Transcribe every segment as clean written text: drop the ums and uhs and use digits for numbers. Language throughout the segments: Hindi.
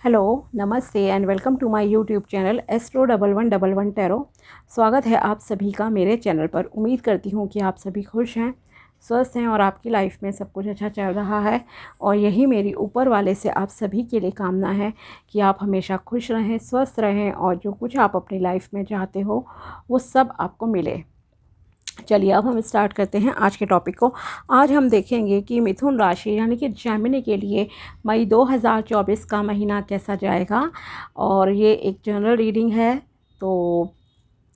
हेलो, नमस्ते and welcome to my YouTube channel astro 1111 tarot. स्वागत है आप सभी का मेरे चैनल पर। उम्मीद करती हूँ कि आप सभी खुश हैं, स्वस्थ हैं और आपकी लाइफ में सब कुछ अच्छा चल रहा है। और यही मेरी ऊपर वाले से आप सभी के लिए कामना है कि आप हमेशा खुश रहें, स्वस्थ रहें और जो कुछ आप अपनी लाइफ में चाहते हो वो सब आपको मिले। चलिए अब हम स्टार्ट करते हैं आज के टॉपिक को। आज हम देखेंगे कि मिथुन राशि यानी कि जेमिनी के लिए मई 2024 का महीना कैसा जाएगा। और ये एक जनरल रीडिंग है, तो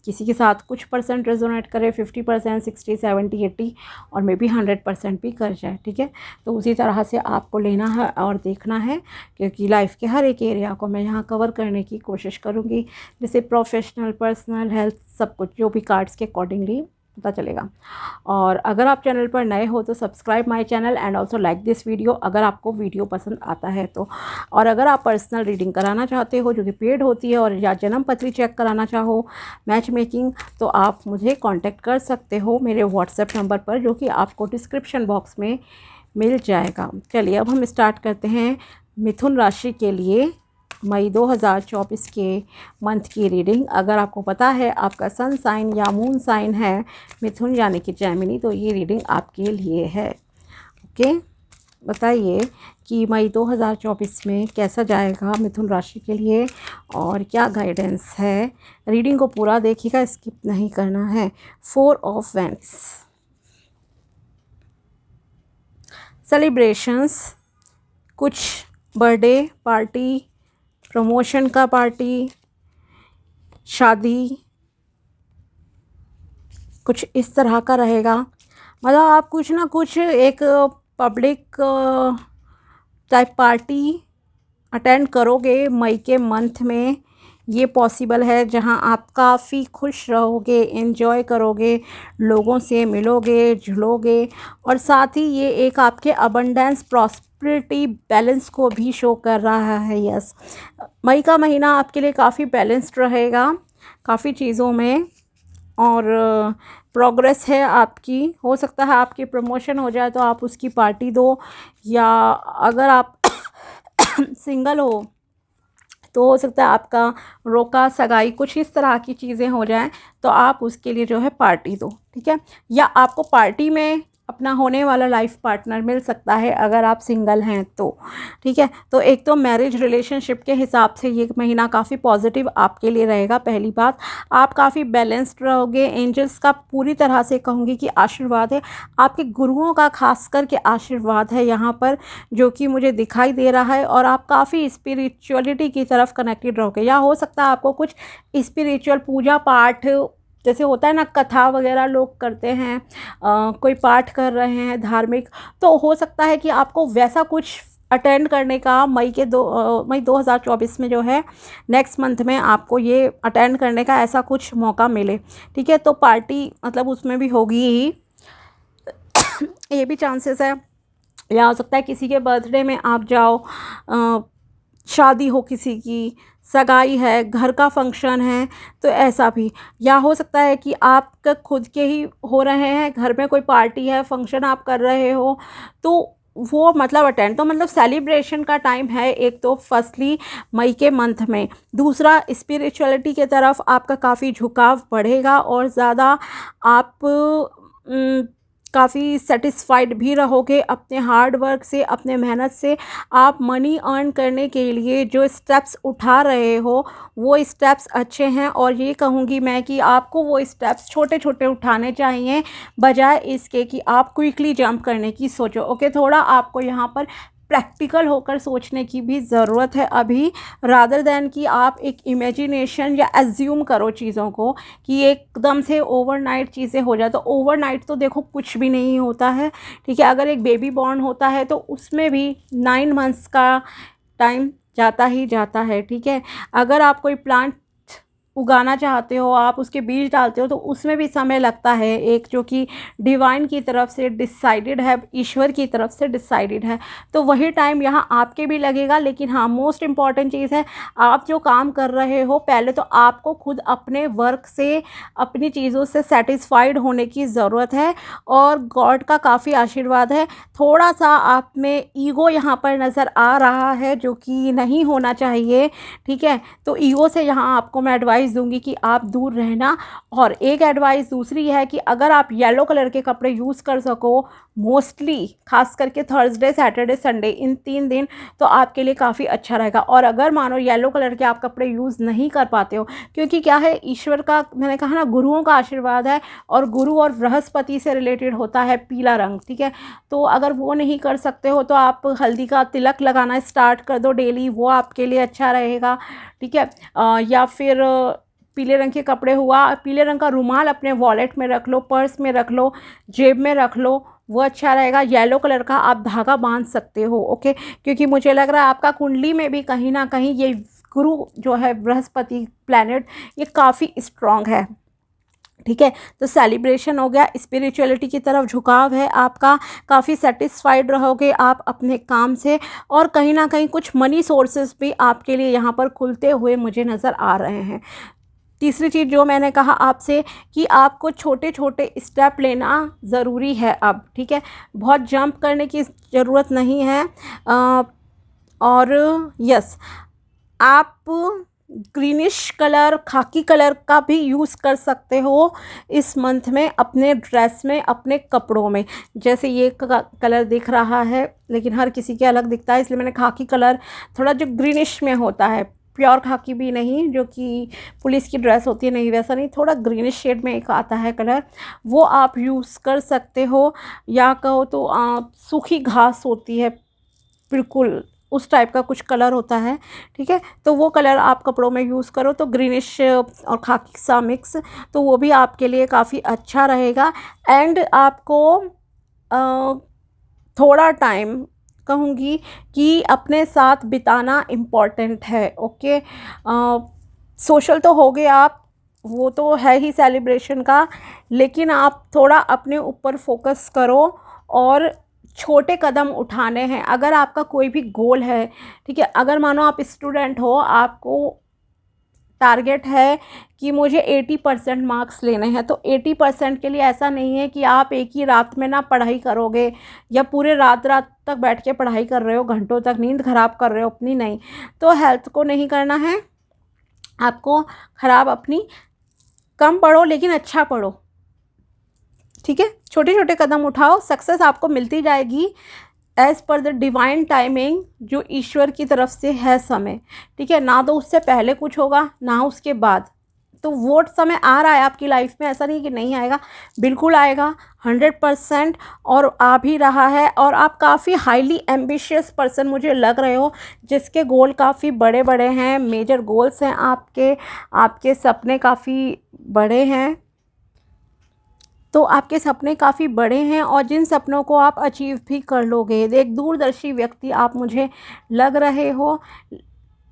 किसी के साथ कुछ परसेंट रेजोनेट करे, 50%, 60, 70, 80 और मे बी 100% भी कर जाए। ठीक है, तो उसी तरह से आपको लेना है और देखना है, क्योंकि लाइफ के हर एक एरिया को मैं यहाँ कवर करने की कोशिश करूँगी, जैसे प्रोफेशनल, पर्सनल, हेल्थ, सब कुछ जो भी कार्ड्स के अकॉर्डिंगली पता चलेगा। और अगर आप चैनल पर नए हो तो subscribe my channel and also like this video अगर आपको वीडियो पसंद आता है तो। और अगर आप पर्सनल रीडिंग कराना चाहते हो जो कि पेड होती है, और या जन्म पत्री चेक कराना चाहो, मैच मेकिंग, तो आप मुझे कांटेक्ट कर सकते हो मेरे व्हाट्सएप नंबर पर, जो कि आपको डिस्क्रिप्शन बॉक्स में मिल जाएगा। चलिए अब हम स्टार्ट करते हैं मिथुन राशि के लिए मई 2024 के मंथ की रीडिंग। अगर आपको पता है आपका सन साइन या मून साइन है मिथुन यानी कि जेमिनी, तो ये रीडिंग आपके लिए है। ओके, बताइए कि मई 2024 में कैसा जाएगा मिथुन राशि के लिए और क्या गाइडेंस है। रीडिंग को पूरा देखिएगा, स्किप नहीं करना है। 4 ऑफ वेंस, सेलिब्रेशंस, कुछ बर्थडे पार्टी, प्रमोशन का पार्टी, शादी, कुछ इस तरह का रहेगा। मतलब आप कुछ ना कुछ एक पब्लिक टाइप पार्टी अटेंड करोगे मई के मंथ में, ये पॉसिबल है, जहां आप काफ़ी खुश रहोगे, एंजॉय करोगे, लोगों से मिलोगे, जुलोगे। और साथ ही ये एक आपके अबंडेंस, प्रॉस्पेरिटी, बैलेंस को भी शो कर रहा है। यस, मई का महीना आपके लिए काफ़ी बैलेंस्ड रहेगा काफ़ी चीज़ों में, और प्रोग्रेस है आपकी। हो सकता है आपकी प्रमोशन हो जाए तो आप उसकी पार्टी दो, या अगर आप सिंगल हो तो हो सकता है आपका रोका सगाई, कुछ इस तरह की चीज़ें हो जाएं तो आप उसके लिए जो है पार्टी दो। ठीक है, या आपको पार्टी में अपना होने वाला लाइफ पार्टनर मिल सकता है अगर आप सिंगल हैं तो। ठीक है, तो एक तो मैरिज रिलेशनशिप के हिसाब से ये महीना काफ़ी पॉजिटिव आपके लिए रहेगा। पहली बात, आप काफ़ी बैलेंस्ड रहोगे। एंजल्स का पूरी तरह से कहूँगी कि आशीर्वाद है, आपके गुरुओं का खास करके आशीर्वाद है यहाँ पर, जो कि मुझे दिखाई दे रहा है। और आप काफ़ी स्पिरिचुअलिटी की तरफ कनेक्टेड रहोगे, या हो सकता है आपको कुछ स्पिरिचुअल पूजा पाठ, जैसे होता है ना, कथा वगैरह लोग करते हैं, कोई पाठ कर रहे हैं धार्मिक, तो हो सकता है कि आपको वैसा कुछ अटेंड करने का मई 2024 में जो है नेक्स्ट मंथ में आपको ये अटेंड करने का ऐसा कुछ मौका मिले। ठीक है, तो पार्टी मतलब उसमें भी होगी ही, ये भी चांसेस है। या हो सकता है किसी के बर्थडे में आप जाओ, शादी हो किसी की, सगाई है, घर का फंक्शन है, तो ऐसा भी। या हो सकता है कि आपका खुद के ही हो रहे हैं, घर में कोई पार्टी है, फंक्शन आप कर रहे हो, तो वो मतलब अटेंड, तो मतलब सेलिब्रेशन का टाइम है एक तो फर्स्टली मई के मंथ में। दूसरा, स्पिरिचुअलिटी के तरफ आपका काफ़ी झुकाव बढ़ेगा और ज़्यादा आप काफ़ी सेटिस्फाइड भी रहोगे अपने हार्ड वर्क से, अपने मेहनत से। आप मनी अर्न करने के लिए जो स्टेप्स उठा रहे हो वो स्टेप्स अच्छे हैं, और ये कहूँगी मैं कि आपको वो स्टेप्स छोटे छोटे उठाने चाहिए, बजाय इसके कि आप क्विकली जंप करने की सोचो। ओके, थोड़ा आपको यहाँ पर प्रैक्टिकल होकर सोचने की भी ज़रूरत है अभी, रादर दैन कि आप एक इमेजिनेशन या एज्यूम करो चीज़ों को कि एकदम से ओवरनाइट चीज़ें हो जाए। तो ओवरनाइट तो देखो कुछ भी नहीं होता है। ठीक है, अगर एक बेबी बॉर्न होता है तो उसमें भी 9 मंथ्स का टाइम जाता ही जाता है। ठीक है, अगर आप कोई प्लांट उगाना चाहते हो, आप उसके बीज डालते हो, तो उसमें भी समय लगता है, एक जो कि डिवाइन की तरफ से डिसाइडेड है, ईश्वर की तरफ से डिसाइडेड है। तो वही टाइम यहाँ आपके भी लगेगा। लेकिन हाँ, मोस्ट इम्पॉर्टेंट चीज़ है, आप जो काम कर रहे हो पहले तो आपको खुद अपने वर्क से, अपनी चीज़ों से सेटिस्फाइड होने की ज़रूरत है, और गॉड का काफ़ी आशीर्वाद है। थोड़ा सा आप में ईगो यहाँ पर नज़र आ रहा है, जो कि नहीं होना चाहिए, ठीक है। तो ईगो से यहाँ आपको मैं एडवाइस दूंगी कि आप दूर रहना। और एक एडवाइस दूसरी है कि अगर आप येलो कलर के कपड़े यूज़ कर सको मोस्टली, खास करके थर्सडे, सैटरडे, संडे, इन 3 दिन, तो आपके लिए काफ़ी अच्छा रहेगा। और अगर मानो येलो कलर के आप कपड़े यूज़ नहीं कर पाते हो, क्योंकि क्या है, ईश्वर का, मैंने कहा ना, गुरुओं का आशीर्वाद है, और गुरु और बृहस्पति से रिलेटेड होता है पीला रंग, ठीक है। तो अगर वो नहीं कर सकते हो तो आप हल्दी का तिलक लगाना स्टार्ट कर दो डेली, वो आपके लिए अच्छा रहेगा, ठीक है। या फिर पीले रंग के कपड़े हुआ, पीले रंग का रुमाल अपने वॉलेट में रख लो, पर्स में रख लो, जेब में रख लो, वो अच्छा रहेगा। येलो कलर का आप धागा बांध सकते हो, ओके, क्योंकि मुझे लग रहा है आपका कुंडली में भी कहीं ना कहीं ये गुरु जो है, बृहस्पति प्लैनेट, ये काफ़ी स्ट्रॉन्ग है, ठीक है। तो सेलिब्रेशन हो गया, स्पिरिचुअलिटी की तरफ झुकाव है आपका, काफ़ी सेटिस्फाइड रहोगे आप अपने काम से, और कहीं ना कहीं कुछ मनी सोर्सेज भी आपके लिए यहाँ पर खुलते हुए मुझे नज़र आ रहे हैं। तीसरी चीज़ जो मैंने कहा आपसे, कि आपको छोटे छोटे स्टेप लेना ज़रूरी है अब, ठीक है, बहुत जंप करने की ज़रूरत नहीं है। और यस, आप ग्रीनिश कलर, खाकी कलर का भी यूज़ कर सकते हो इस मंथ में अपने ड्रेस में, अपने कपड़ों में। जैसे ये कलर दिख रहा है, लेकिन हर किसी के अलग दिखता है, इसलिए मैंने खाकी कलर, थोड़ा जो ग्रीनिश में होता है, प्योर खाकी भी नहीं, जो कि पुलिस की ड्रेस होती है, नहीं वैसा नहीं, थोड़ा ग्रीनिश शेड में एक आता है कलर, वो आप यूज़ कर सकते हो। या कहो तो सूखी घास होती है, बिल्कुल उस टाइप का कुछ कलर होता है, ठीक है। तो वो कलर आप कपड़ों में यूज़ करो, तो ग्रीनिश और खाकी सा मिक्स, तो वो भी आपके लिए काफ़ी अच्छा रहेगा। एंड आपको थोड़ा टाइम कहूँगी कि अपने साथ बिताना इम्पॉर्टेंट है, ओके। सोशल तो हो गए आप, वो तो है ही सेलिब्रेशन का, लेकिन आप थोड़ा अपने ऊपर फोकस करो, और छोटे कदम उठाने हैं। अगर आपका कोई भी गोल है, ठीक है, अगर मानो आप स्टूडेंट हो, आपको टारगेट है कि मुझे 80% मार्क्स लेने हैं, तो 80% के लिए ऐसा नहीं है कि आप एक ही रात में ना पढ़ाई करोगे, या पूरे रात रात तक बैठ के पढ़ाई कर रहे हो, घंटों तक नींद ख़राब कर रहे हो अपनी, नहीं। तो हेल्थ को नहीं करना है आपको ख़राब अपनी, कम पढ़ो लेकिन अच्छा पढ़ो, ठीक है। छोटे छोटे कदम उठाओ, सक्सेस आपको मिलती जाएगी as per the divine timing, जो ईश्वर की तरफ से है समय, ठीक है। ना तो उससे पहले कुछ होगा, ना उसके बाद। तो वो समय आ रहा है आपकी लाइफ में, ऐसा नहीं कि नहीं आएगा, बिल्कुल आएगा 100%, और आ भी रहा है। और आप काफ़ी हाईली एम्बिशियस पर्सन मुझे लग रहे हो, जिसके गोल काफ़ी बड़े बड़े हैं, मेजर गोल्स हैं आपके, आपके सपने काफ़ी बड़े हैं। तो आपके सपने काफ़ी बड़े हैं, और जिन सपनों को आप अचीव भी कर लोगे। एक दूरदर्शी व्यक्ति आप मुझे लग रहे हो,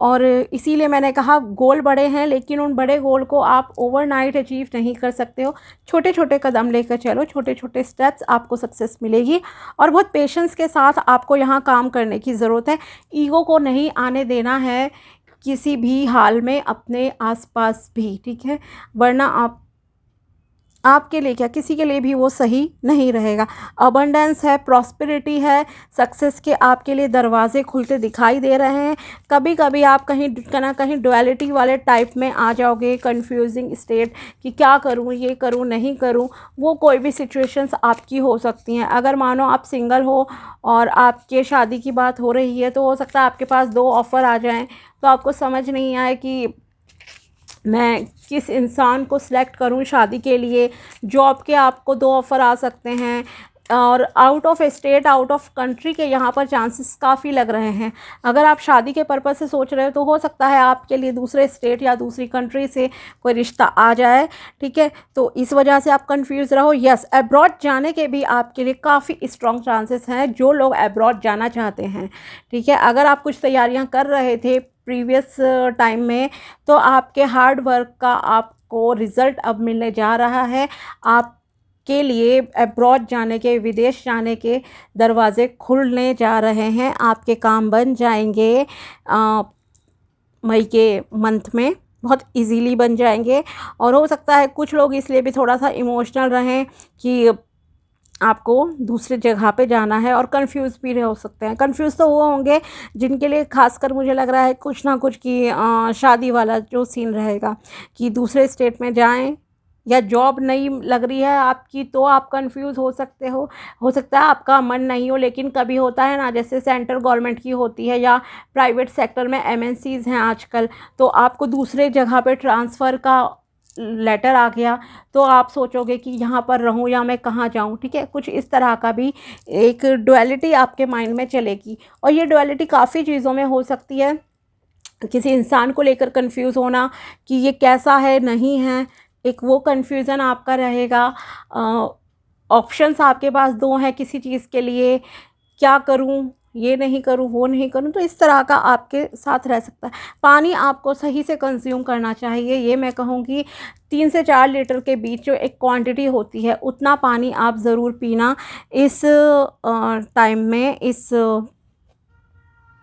और इसीलिए मैंने कहा गोल बड़े हैं, लेकिन उन बड़े गोल को आप ओवरनाइट अचीव नहीं कर सकते हो। छोटे छोटे कदम लेकर चलो, छोटे छोटे स्टेप्स, आपको सक्सेस मिलेगी। और बहुत पेशेंस के साथ आपको यहाँ काम करने की ज़रूरत है। ईगो को नहीं आने देना है किसी भी हाल में अपने आसपास भी, ठीक है, वरना आपके लिए क्या, किसी के लिए भी वो सही नहीं रहेगा। अबंडेंस है, प्रॉस्पेरिटी है, सक्सेस के आपके लिए दरवाजे खुलते दिखाई दे रहे हैं। कभी कभी आप कहीं ना कहीं डुअलिटी वाले टाइप में आ जाओगे, कंफ्यूजिंग स्टेट, कि क्या करूँ, ये करूँ, नहीं करूँ। वो कोई भी सिचुएशंस आपकी हो सकती हैं। अगर मानो आप सिंगल हो और आपके शादी की बात हो रही है, तो हो सकता है आपके पास 2 ऑफ़र आ जाएं, तो आपको समझ नहीं आए कि मैं किस इंसान को सिलेक्ट करूं शादी के लिए। जॉब के आपको 2 ऑफ़र आ सकते हैं, और out of state, out of country के यहाँ पर चांसेस काफ़ी लग रहे हैं। अगर आप शादी के पर्पज़ से सोच रहे हो, तो हो सकता है आपके लिए दूसरे स्टेट या दूसरी कंट्री से कोई रिश्ता आ जाए, ठीक है। तो इस वजह से आप कंफ्यूज रहो। यस, अब्रॉड जाने के भी आपके लिए काफ़ी स्ट्रॉन्ग चांसेस हैं, जो लोग अब्रॉड जाना चाहते हैं, ठीक है। अगर आप कुछ तैयारियां कर रहे थे प्रीवियस टाइम में, तो आपके हार्ड वर्क का आपको रिज़ल्ट अब मिलने जा रहा है। आप के लिए अब्रॉड जाने के, विदेश जाने के दरवाज़े खुलने जा रहे हैं। आपके काम बन जाएंगे मई के मंथ में, बहुत इजीली बन जाएंगे। और हो सकता है कुछ लोग इसलिए भी थोड़ा सा इमोशनल रहें कि आपको दूसरी जगह पे जाना है, और कंफ्यूज भी हो सकते हैं। कंफ्यूज तो वो होंगे जिनके लिए खासकर मुझे लग रहा है कुछ ना कुछ कि शादी वाला जो सीन रहेगा कि दूसरे स्टेट में जाएं, या जॉब नहीं लग रही है आपकी तो आप कंफ्यूज हो सकते हो सकता है आपका मन नहीं हो। लेकिन कभी होता है ना, जैसे सेंट्रल गवर्नमेंट की होती है या प्राइवेट सेक्टर में एमएनसीज हैं आजकल, तो आपको दूसरे जगह पे ट्रांसफ़र का लेटर आ गया, तो आप सोचोगे कि यहाँ पर रहूँ या मैं कहाँ जाऊँ। ठीक है, कुछ इस तरह का भी एक डुअलिटी आपके माइंड में चलेगी। और ये डुअलिटी काफ़ी चीज़ों में हो सकती है। किसी इंसान को लेकर कंफ्यूज होना कि ये कैसा है, नहीं है, एक वो कन्फ्यूज़न आपका रहेगा। ऑप्शंस आपके पास दो हैं किसी चीज़ के लिए, क्या करूं, ये नहीं करूं, वो नहीं करूं, तो इस तरह का आपके साथ रह सकता है। पानी आपको सही से कंज्यूम करना चाहिए, ये मैं कहूँगी 3 से 4 लीटर के बीच जो एक क्वांटिटी होती है उतना पानी आप ज़रूर पीना इस टाइम में, इस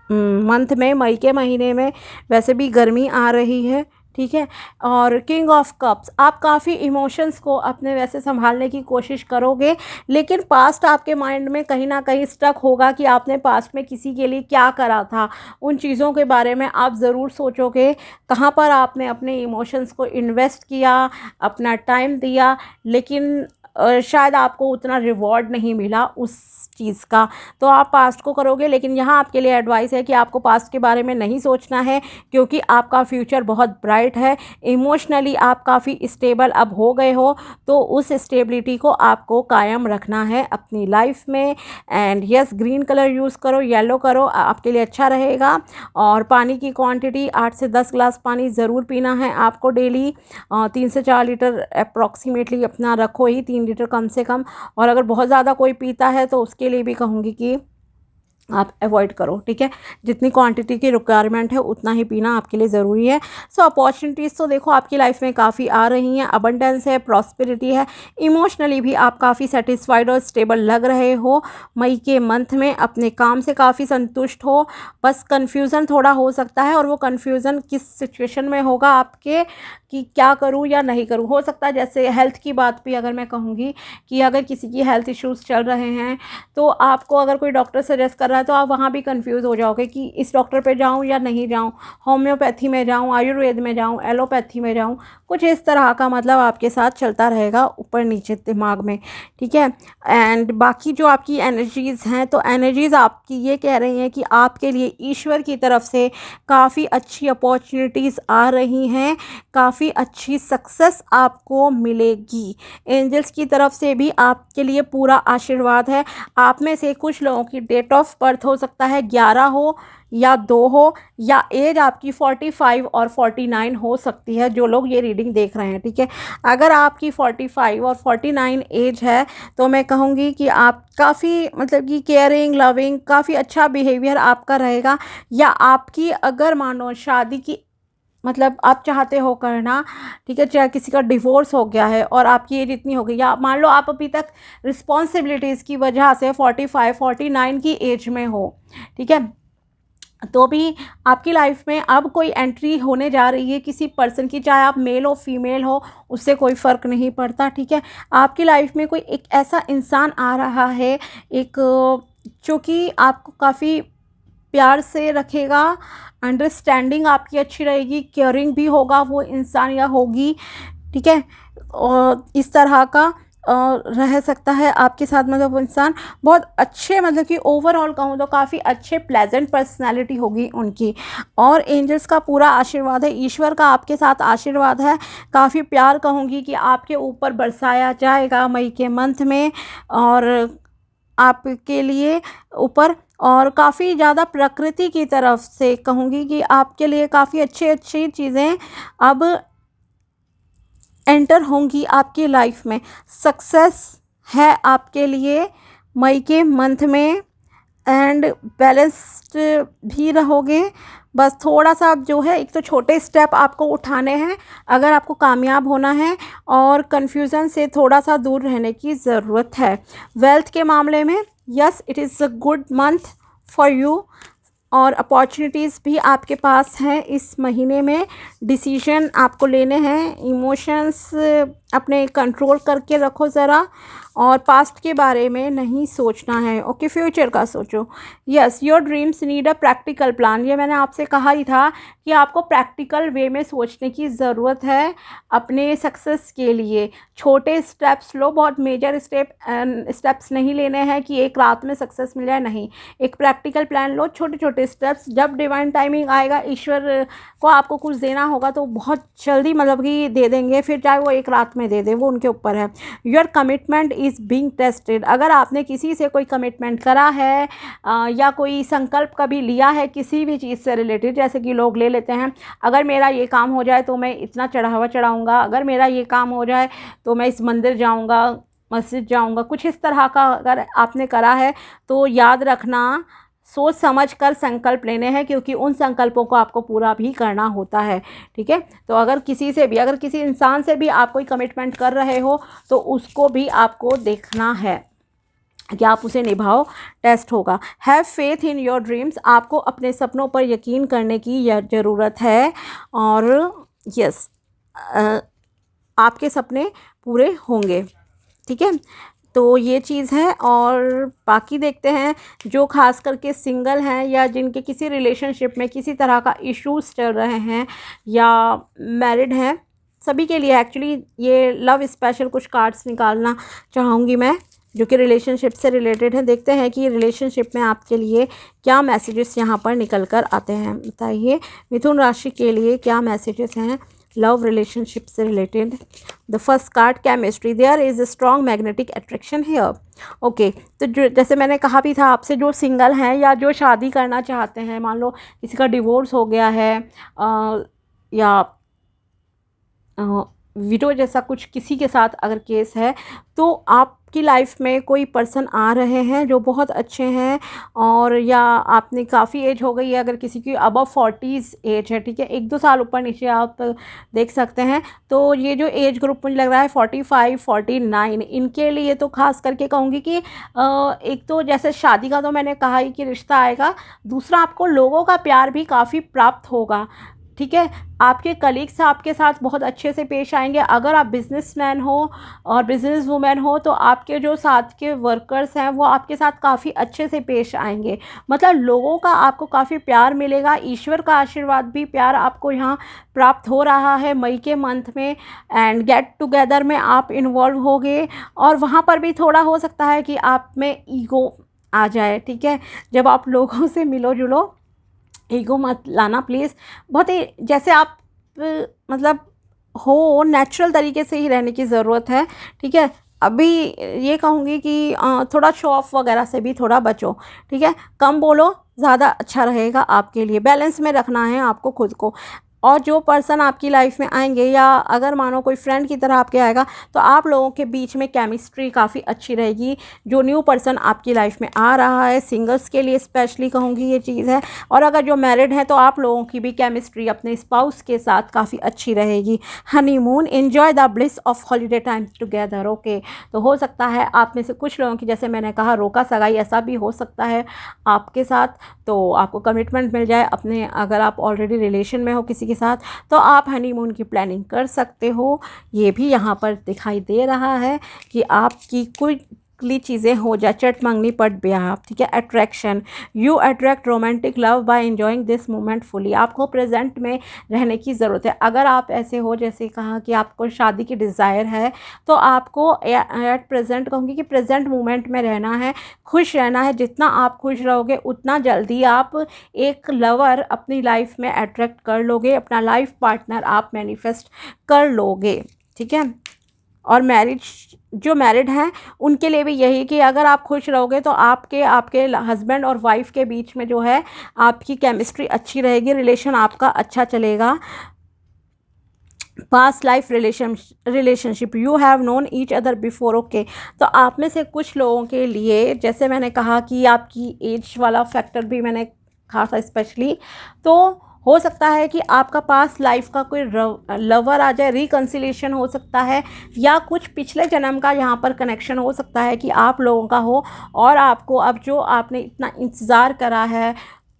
मंथ में, मई के महीने में। वैसे भी गर्मी आ रही है, ठीक है। और किंग ऑफ कप्स, आप काफ़ी इमोशंस को अपने वैसे संभालने की कोशिश करोगे, लेकिन पास्ट आपके माइंड में कहीं ना कहीं स्टक होगा कि आपने पास्ट में किसी के लिए क्या करा था। उन चीज़ों के बारे में आप ज़रूर सोचोगे, कहाँ पर आपने अपने इमोशंस को इन्वेस्ट किया, अपना टाइम दिया, लेकिन शायद आपको उतना रिवॉर्ड नहीं मिला उस चीज़ का, तो आप पास्ट को करोगे। लेकिन यहाँ आपके लिए एडवाइस है कि आपको पास्ट के बारे में नहीं सोचना है, क्योंकि आपका फ्यूचर बहुत ब्राइट है। इमोशनली आप काफ़ी स्टेबल अब हो गए हो, तो उस स्टेबिलिटी को आपको कायम रखना है अपनी लाइफ में। And yes, green colour use करो, येलो करो, आपके लिए अच्छा रहेगा। और पानी की क्वांटिटी 8 से 10 ग्लास पानी ज़रूर पीना है आपको डेली। 3 से 4 लीटर अप्रॉक्सीमेटली अपना रखो ही, 3 लीटर कम से कम। और अगर बहुत ज़्यादा कोई पीता है तो उसके लिए भी कहूँगी कि आप अवॉइड करो, ठीक है। जितनी क्वांटिटी की रिक्वायरमेंट है उतना ही पीना आपके लिए ज़रूरी है। सो अपॉर्चुनिटीज़ तो देखो आपकी लाइफ में काफ़ी आ रही हैं, अबंडेंस है, प्रॉस्पेरिटी है, इमोशनली भी आप काफ़ी सेटिस्फाइड और स्टेबल लग रहे हो। मई के मंथ में अपने काम से काफ़ी संतुष्ट हो। बस कन्फ्यूज़न थोड़ा हो सकता है, और वो कन्फ्यूज़न किस सिचुएशन में होगा आपके, कि क्या करूँ या नहीं करूँ। हो सकता है जैसे हेल्थ की बात भी अगर मैं कहूँगी कि अगर किसी की हेल्थ इश्यूज़ चल रहे हैं, तो आपको अगर कोई डॉक्टर सजेस्ट कर रहा है तो आप वहाँ भी कंफ्यूज हो जाओगे कि इस डॉक्टर पे जाऊँ या नहीं जाऊँ, होम्योपैथी में जाऊँ, आयुर्वेद में जाऊँ, एलोपैथी में जाऊँ। कुछ इस तरह का मतलब आपके साथ चलता रहेगा ऊपर नीचे दिमाग में, ठीक है। एंड बाकी जो आपकी एनर्जीज़ हैं, तो एनर्जीज़ आपकी ये कह रही हैं कि आपके लिए ईश्वर की तरफ से काफ़ी अच्छी अपॉर्चुनिटीज़ आ रही हैं, काफ़ी अच्छी सक्सेस आपको मिलेगी। एंजल्स की तरफ से भी आपके लिए पूरा आशीर्वाद है। आप में से कुछ लोगों की डेट ऑफ बर्थ हो सकता है 11 हो या 2 हो, या एज आपकी 45 और 49 हो सकती है, जो लोग ये रीडिंग देख रहे हैं, ठीक है। अगर आपकी 45 और 49 एज है, तो मैं कहूँगी कि आप काफ़ी मतलब कि केयरिंग, लविंग, काफ़ी अच्छा बिहेवियर आपका रहेगा। या आपकी अगर मानो शादी की मतलब आप चाहते हो करना, ठीक है, चाहे किसी का डिवोर्स हो गया है और आपकी एज इतनी हो गई, या मान लो आप अभी तक रिस्पॉन्सिबिलिटीज़ की वजह से 45 49 की एज में हो, ठीक है, तो भी आपकी लाइफ में अब कोई एंट्री होने जा रही है किसी पर्सन की, चाहे आप मेल हो फीमेल हो, उससे कोई फ़र्क नहीं पड़ता, ठीक है। आपकी लाइफ में कोई एक ऐसा इंसान आ रहा है, एक जो कि आपको काफ़ी प्यार से रखेगा, अंडरस्टैंडिंग आपकी अच्छी रहेगी, केयरिंग भी होगा वो इंसान या होगी, ठीक है। और इस तरह का रह सकता है आपके साथ, मतलब वो इंसान बहुत अच्छे, मतलब कि ओवरऑल कहूँ तो काफ़ी अच्छे प्लेजेंट पर्सनालिटी होगी उनकी। और एंजल्स का पूरा आशीर्वाद है, ईश्वर का आपके साथ आशीर्वाद है, काफ़ी प्यार कहूँगी कि आपके ऊपर बरसाया जाएगा मई के मंथ में, और आपके लिए ऊपर, और काफ़ी ज़्यादा प्रकृति की तरफ से कहूँगी कि आपके लिए काफ़ी अच्छी अच्छी चीज़ें अब एंटर होंगी आपकी लाइफ में। सक्सेस है आपके लिए मई के मंथ में, एंड बैलेंस्ड भी रहोगे। बस थोड़ा सा जो है, एक तो छोटे स्टेप आपको उठाने हैं अगर आपको कामयाब होना है, और कन्फ्यूज़न से थोड़ा सा दूर रहने की ज़रूरत है। वेल्थ के मामले में yes, it is a good month for you, और अपॉर्चुनिटीज़ भी आपके पास हैं इस महीने में। डिसीजन आपको लेने हैं, इमोशंस अपने कंट्रोल करके रखो ज़रा, और पास्ट के बारे में नहीं सोचना है। ओके, फ्यूचर का सोचो। Yes, your dreams need a practical plan. ये मैंने आपसे कहा ही था कि आपको प्रैक्टिकल वे में सोचने की ज़रूरत है अपने सक्सेस के लिए। छोटे स्टेप्स लो, बहुत मेजर स्टेप्स नहीं लेने हैं कि एक रात में सक्सेस मिल जाए, नहीं। एक प्रैक्टिकल प्लान लो, छोटे छोटे स्टेप्स। जब डिवाइन टाइमिंग आएगा, ईश्वर को आपको कुछ देना होगा तो बहुत जल्दी मतलब कि दे देंगे, फिर चाहे वो एक रात में दे दें, वो उनके ऊपर है। Your commitment is being tested. अगर आपने किसी से कोई कमिटमेंट करा है या कोई संकल्प कभी लिया है किसी भी चीज़ से रिलेटेड, जैसे कि लोग ले लेते हैं, अगर मेरा ये काम हो जाए तो मैं इतना चढ़ावा चढ़ाऊँगा, अगर मेरा ये काम हो जाए तो मैं इस मंदिर जाऊँगा, मस्जिद जाऊँगा, कुछ इस तरह का अगर आपने करा है तो याद रखना, सोच समझ कर संकल्प लेने हैं, क्योंकि उन संकल्पों को आपको पूरा भी करना होता है। ठीक है, तो अगर किसी से भी, अगर किसी इंसान से भी आप कोई कमिटमेंट कर रहे हो तो उसको भी आपको देखना है कि आप उसे निभाओ, टेस्ट होगा। Have faith in your dreams. आपको अपने सपनों पर यकीन करने की ज़रूरत है, और यस, आपके सपने पूरे होंगे। ठीक है, तो ये चीज़ है। और बाकी देखते हैं, जो खास करके सिंगल हैं या जिनके किसी रिलेशनशिप में किसी तरह का इश्यूज़ चल रहे हैं या मैरिड हैं, सभी के लिए एक्चुअली ये लव स्पेशल कुछ कार्ड्स निकालना चाहूँगी मैं, जो कि रिलेशनशिप से रिलेटेड है। देखते हैं कि रिलेशनशिप में आपके लिए क्या मैसेजेस यहाँ पर निकल कर आते हैं। बताइए मिथुन राशि के लिए क्या मैसेजेस हैं लव रिलेशनशिप से related. The first card, chemistry. There is a strong magnetic attraction here. Okay, तो जो जैसे मैंने कहा भी था आपसे, जो सिंगल हैं या जो शादी करना चाहते हैं, मान लो किसी का डिवोर्स हो गया है या विडो जैसा कुछ किसी के साथ अगर केस है, तो आपकी लाइफ में कोई पर्सन आ रहे हैं जो बहुत अच्छे हैं, और या आपने काफ़ी एज हो गई है, अगर किसी की अबव 40s एज है, ठीक है, 1-2 साल ऊपर नीचे आप देख सकते हैं। तो ये जो एज ग्रुप मुझे लग रहा है 45-49, इनके लिए तो खास करके कहूँगी कि एक तो जैसे शादी का तो मैंने कहा ही कि रिश्ता आएगा, दूसरा आपको लोगों का प्यार भी काफ़ी प्राप्त होगा। ठीक है, आपके कलीग्स आपके साथ बहुत अच्छे से पेश आएंगे। अगर आप बिजनेसमैन हो और बिजनेस वूमेन हो तो आपके जो साथ के वर्कर्स हैं वो आपके साथ काफ़ी अच्छे से पेश आएंगे। मतलब लोगों का आपको काफ़ी प्यार मिलेगा, ईश्वर का आशीर्वाद भी, प्यार आपको यहाँ प्राप्त हो रहा है मई के मंथ में। एंड गेट टुगेदर में आप इन्वॉल्व होगे, और वहाँ पर भी थोड़ा हो सकता है कि आप में ईगो आ जाए। ठीक है, जब आप लोगों से मिलो जुलो, ईगो मत लाना प्लीज़। बहुत ही जैसे आप मतलब हो, नेचुरल तरीके से ही रहने की ज़रूरत है। ठीक है, अभी ये कहूँगी कि थोड़ा शो ऑफ वगैरह से भी थोड़ा बचो। ठीक है, कम बोलो, ज़्यादा अच्छा रहेगा आपके लिए। बैलेंस में रखना है आपको खुद को। और जो पर्सन आपकी लाइफ में आएंगे, या अगर मानो कोई फ्रेंड की तरह आपके आएगा, तो आप लोगों के बीच में केमिस्ट्री काफ़ी अच्छी रहेगी। जो न्यू पर्सन आपकी लाइफ में आ रहा है, सिंगल्स के लिए स्पेशली कहूँगी ये चीज़ है। और अगर जो मैरिड है तो आप लोगों की भी केमिस्ट्री अपने स्पाउस के साथ काफ़ी अच्छी रहेगी। Honeymoon, enjoy the bliss of holiday time together. Okay, तो हो सकता है आप में से कुछ लोगों की, जैसे मैंने कहा, रोका सगाई, ऐसा भी हो सकता है आपके साथ। तो आपको कमिटमेंट मिल जाए अपने, अगर आप ऑलरेडी रिलेशन में हो किसी के साथ, तो आप हनीमून की प्लानिंग कर सकते हो। ये भी यहाँ पर दिखाई दे रहा है कि आपकी कोई चीज़ें हो जाए, चट मंगनी पट ब्याह। ठीक है, attraction, you attract romantic love by enjoying this moment fully. आपको प्रेजेंट में रहने की ज़रूरत है। अगर आप ऐसे हो, जैसे कहा कि आपको शादी की डिज़ायर है, तो आपको एट प्रेजेंट कहूँगी कि प्रेजेंट मोमेंट में रहना है, खुश रहना है। जितना आप खुश रहोगे उतना जल्दी आप एक लवर अपनी लाइफ में अट्रैक्ट कर लोगे, अपना लाइफ पार्टनर आप मैनिफेस्ट कर लोगे। ठीक है, और जो मैरिड हैं उनके लिए भी यही कि अगर आप खुश रहोगे तो आपके हस्बैंड और वाइफ के बीच में जो है आपकी केमिस्ट्री अच्छी रहेगी, रिलेशन आपका अच्छा चलेगा। Past life relationship, you have known each other before, okay. तो आप में से कुछ लोगों के लिए, जैसे मैंने कहा कि आपकी एज वाला फैक्टर भी मैंने कहा था स्पेशली, तो हो सकता है कि आपका पास्ट लाइफ का कोई लवर आ जाए, रिकन्सिलेशन हो सकता है, या कुछ पिछले जन्म का यहाँ पर कनेक्शन हो सकता है कि आप लोगों का हो, और आपको अब जो आपने इतना इंतज़ार करा है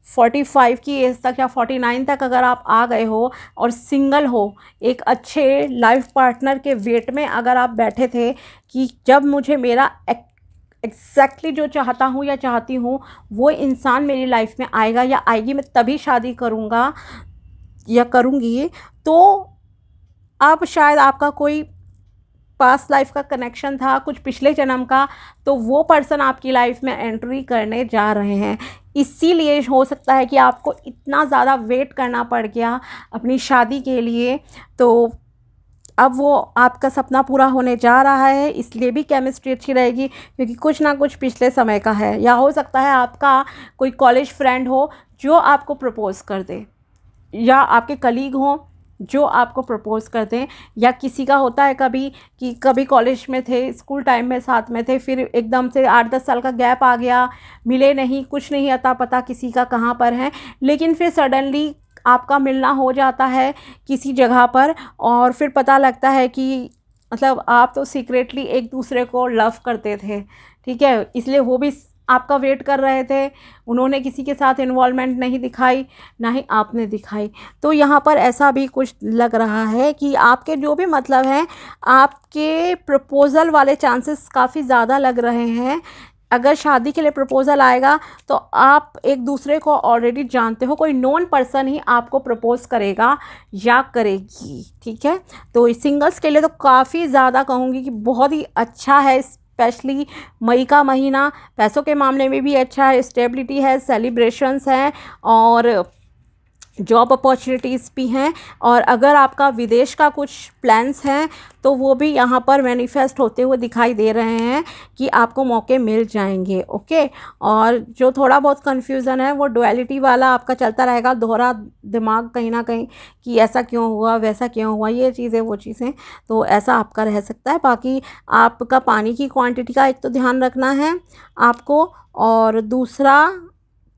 45 की एज तक या 49 तक अगर आप आ गए हो और सिंगल हो, एक अच्छे लाइफ पार्टनर के वेट में अगर आप बैठे थे कि जब मुझे मेरा एग्जैक्टली जो चाहता हूँ या चाहती हूँ वो इंसान मेरी लाइफ में आएगा या आएगी, मैं तभी शादी करूँगा या करूँगी, तो अब शायद आपका कोई पास्ट लाइफ का कनेक्शन था, कुछ पिछले जन्म का, तो वो पर्सन आपकी लाइफ में एंट्री करने जा रहे हैं। इसीलिए हो सकता है कि आपको इतना ज़्यादा वेट करना पड़ गया अपनी शादी के लिए, तो अब वो आपका सपना पूरा होने जा रहा है, इसलिए भी केमिस्ट्री अच्छी रहेगी क्योंकि कुछ ना कुछ पिछले समय का है। या हो सकता है आपका कोई कॉलेज फ्रेंड हो जो आपको प्रपोज़ कर दे, या आपके कलीग हों जो आपको प्रपोज़ कर दें, या किसी का होता है कभी कि कभी कॉलेज में थे, स्कूल टाइम में साथ में थे, फिर एकदम से 8-10 साल का गैप आ गया, मिले नहीं, कुछ नहीं अता पता किसी का कहाँ पर है, लेकिन फिर सडनली आपका मिलना हो जाता है किसी जगह पर, और फिर पता लगता है कि मतलब आप तो सीक्रेटली एक दूसरे को लव करते थे, ठीक है, इसलिए वो भी आपका वेट कर रहे थे, उन्होंने किसी के साथ इन्वॉल्वमेंट नहीं दिखाई, ना ही आपने दिखाई। तो यहाँ पर ऐसा भी कुछ लग रहा है कि आपके जो भी मतलब हैं, आपके प्रपोज़ल वाले चांसेस काफ़ी ज़्यादा लग रहे हैं। अगर शादी के लिए प्रपोज़ल आएगा तो आप एक दूसरे को ऑलरेडी जानते हो, कोई नोन पर्सन ही आपको प्रपोज़ करेगा या करेगी, ठीक है। तो सिंगल्स के लिए तो काफ़ी ज़्यादा कहूँगी कि बहुत ही अच्छा है, स्पेशली मई का महीना पैसों के मामले में भी अच्छा है, स्टेबिलिटी है, सेलिब्रेशंस हैं और जॉब अपॉर्चुनिटीज़ भी हैं, और अगर आपका विदेश का कुछ प्लान्स हैं तो वो भी यहाँ पर मैनिफेस्ट होते हुए दिखाई दे रहे हैं कि आपको मौके मिल जाएंगे, ओके। और जो थोड़ा बहुत कन्फ्यूज़न है वो डुअलिटी वाला आपका चलता रहेगा, दोहरा दिमाग कहीं ना कहीं कि ऐसा क्यों हुआ, वैसा क्यों हुआ, ये चीज़ें वो चीज़ें, तो ऐसा आपका रह सकता है। बाकी आपका पानी की क्वांटिटी का एक तो ध्यान रखना है आपको, और दूसरा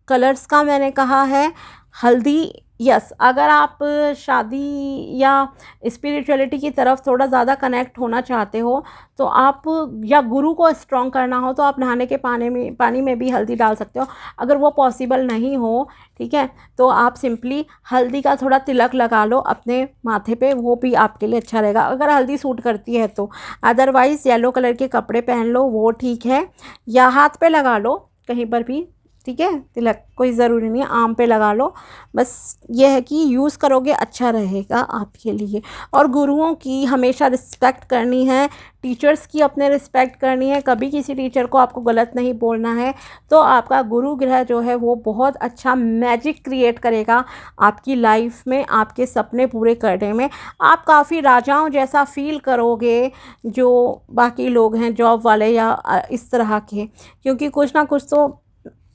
कलर्स का मैंने कहा है हल्दी, यस, अगर आप शादी या स्पिरिचुअलिटी की तरफ थोड़ा ज़्यादा कनेक्ट होना चाहते हो तो आप, या गुरु को स्ट्रॉन्ग करना हो तो आप नहाने के पानी में भी हल्दी डाल सकते हो। अगर वो पॉसिबल नहीं हो, ठीक है, तो आप सिंपली हल्दी का थोड़ा तिलक लगा लो अपने माथे पे, वो भी आपके लिए अच्छा रहेगा अगर हल्दी सूट करती है तो। अदरवाइज़ येलो कलर के कपड़े पहन लो, वो ठीक है, या हाथ पे लगा लो कहीं पर भी, ठीक है, तिलक कोई ज़रूरी नहीं है, आम पे लगा लो, बस ये है कि यूज़ करोगे अच्छा रहेगा आपके लिए। और गुरुओं की हमेशा रिस्पेक्ट करनी है, टीचर्स की अपने रिस्पेक्ट करनी है, कभी किसी टीचर को आपको गलत नहीं बोलना है, तो आपका गुरु ग्रह जो है वो बहुत अच्छा मैजिक क्रिएट करेगा आपकी लाइफ में, आपके सपने पूरे करने में। आप काफ़ी राजाओं जैसा फील करोगे जो बाकी लोग हैं जॉब वाले या इस तरह के, क्योंकि कुछ ना कुछ तो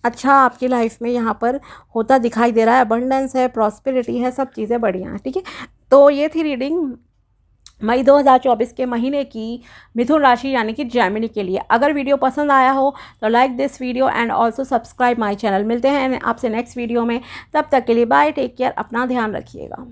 अच्छा आपकी लाइफ में यहाँ पर होता दिखाई दे रहा है, अबंडेंस है, प्रॉस्पेरिटी है, सब चीज़ें बढ़िया हैं, ठीक है। तो ये थी रीडिंग मई 2024 के महीने की मिथुन राशि यानी कि जेमिनी के लिए। अगर वीडियो पसंद आया हो तो like this video and also subscribe my channel. मिलते हैं आपसे नेक्स्ट वीडियो में, तब तक के लिए बाय, टेक केयर, अपना ध्यान रखिएगा।